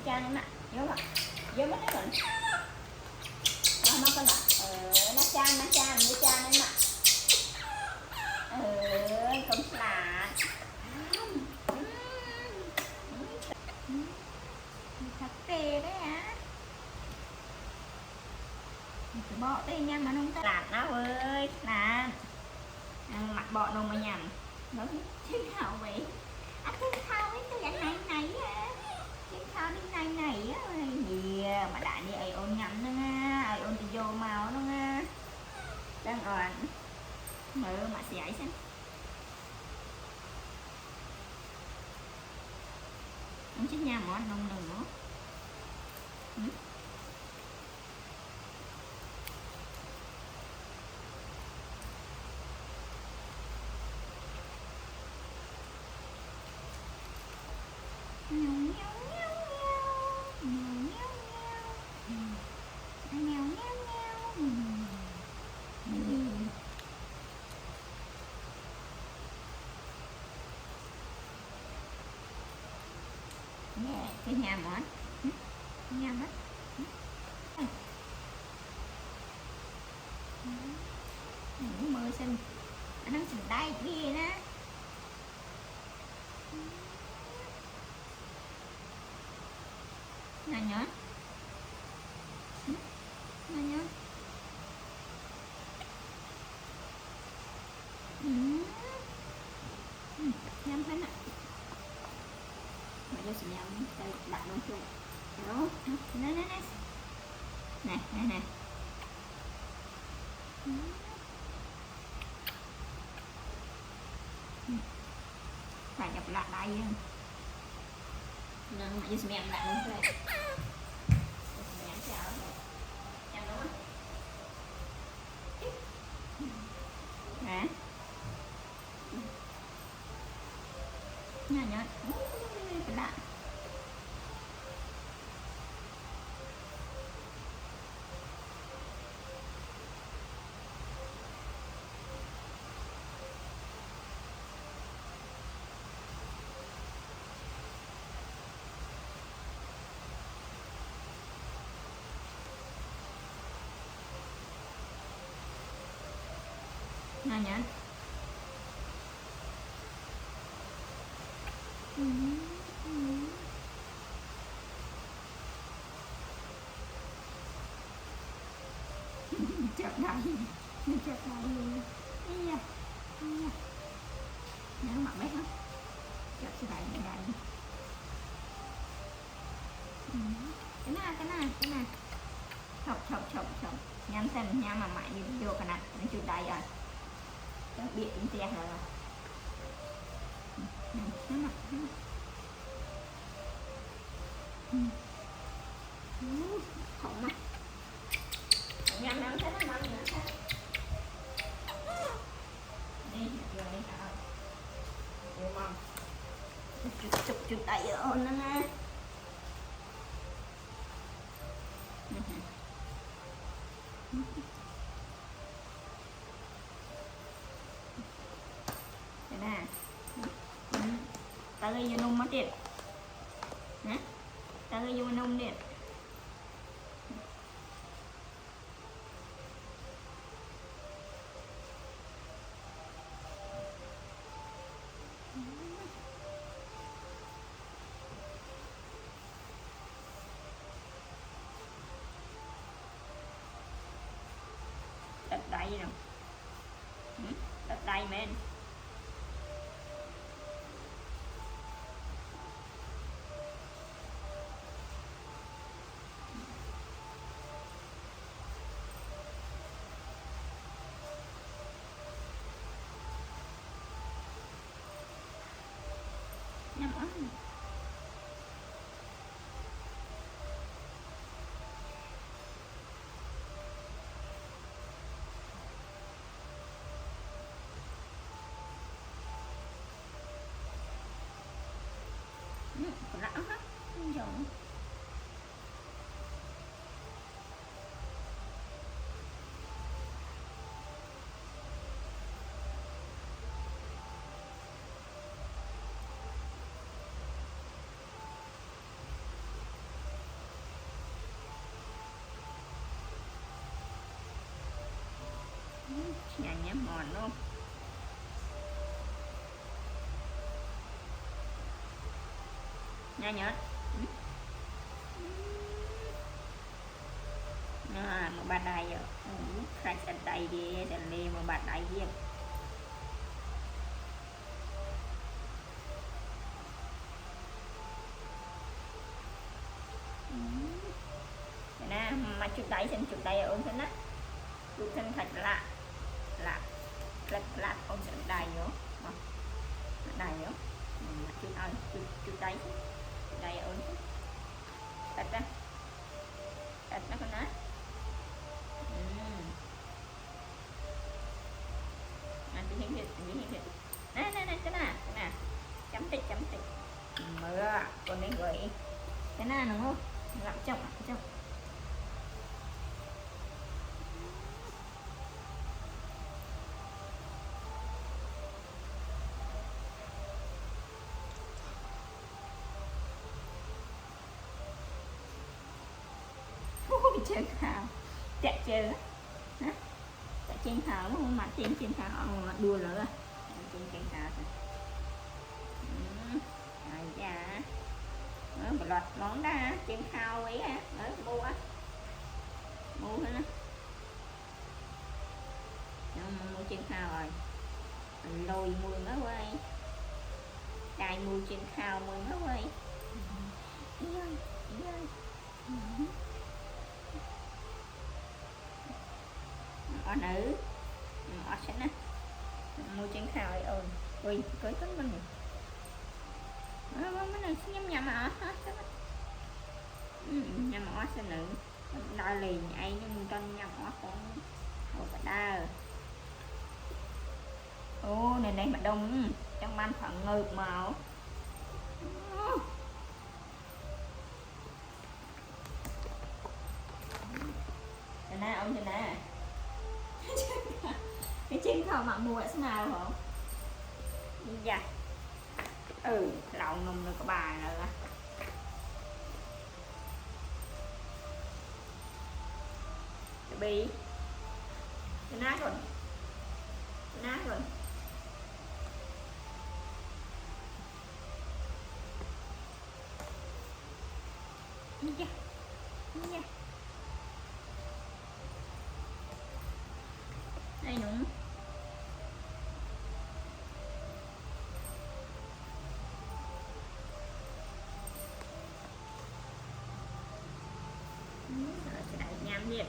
cha này mà vô mà vô mất đấy mình nó con ạ nó cha như cha này mà con là thật tê đấy hả bỏ tay nha mà không làm nó ơi làm mặt bọ đâu mà nhầm nó chứ nào vậy anh cứ thao ấy tôi này chứ thao đi này á gì mà đại đi ai ôn nhầm nó nha ai ôn thì vô màu nó nha đang ổn mở mà sẽ xem không chứ nhà món nông nữa cái nhà món nhà mất mơ xinh anh xinh đây kia nè nè nhớ nè nhớ nhắm thế nè mà vô xịn nhắm đặt luôn chuột đó nè phải gặp lại đây nên mà vô xịn nhắm đặt luôn chuột hả nhá lạ nhá chợt đây nhớ mặt bé hết chợt sẽ đầy cái này chọc nhắm xem nha mà mãi đi vô cái này nó chụp đây rồi nó bị tính tiền rồi nó mặt không mắt nhắm nó thấy nó mặn nữa đi rồi đi hả vô mong chụp tay rồi nó nha đây nè ta gây vô nung mất điện hả ta gây vô nung điện đất đầy nào đất đầy men nhắm ớt lạ hết giờ ngon luôn. Nha nhớ. Một bàn đầy rồi. Khai sạch đầy đi, sạch lên một bàn đầy kia. Nè, mà chút đầy xem chút đầy ổn thế á. Chút thân thật lạ. Lạ không sẽ đầy nữa. Đầy nữa. Chút đầy, chút đầy. Đầy ổn thế. Thật ra. Thật nó con á. Tôi hiển thị. Nè, cái nè. Chấm tích. Mưa, con đến gửi. Cái nè đúng không? Lặng trong. Trên khảo chạy chơi chạy trên khảo đúng không, mà trên khảo đùa nữa trên khảo dạ một loạt món đa trên khảo ấy ở mua hết mua trên khảo rồi lôi mùi nó quay cài mùi trên khảo mùi nó quay ý ơi ở nữ ở xanh á mua trên khảo ấy ôi cưới tính mình cái này nhắm ở nhắm ở xanh nữ đòi liền ai nhưng con nhắm ở con cả đa này mà đông trong ban phẳng ngược màu nè ông thế nè cái trên khảo mà mua ở nào hả dạ lậu nùng được có bà nữa bị nát rồi dạ đây đúng sẽ đẩy nhám nhiệt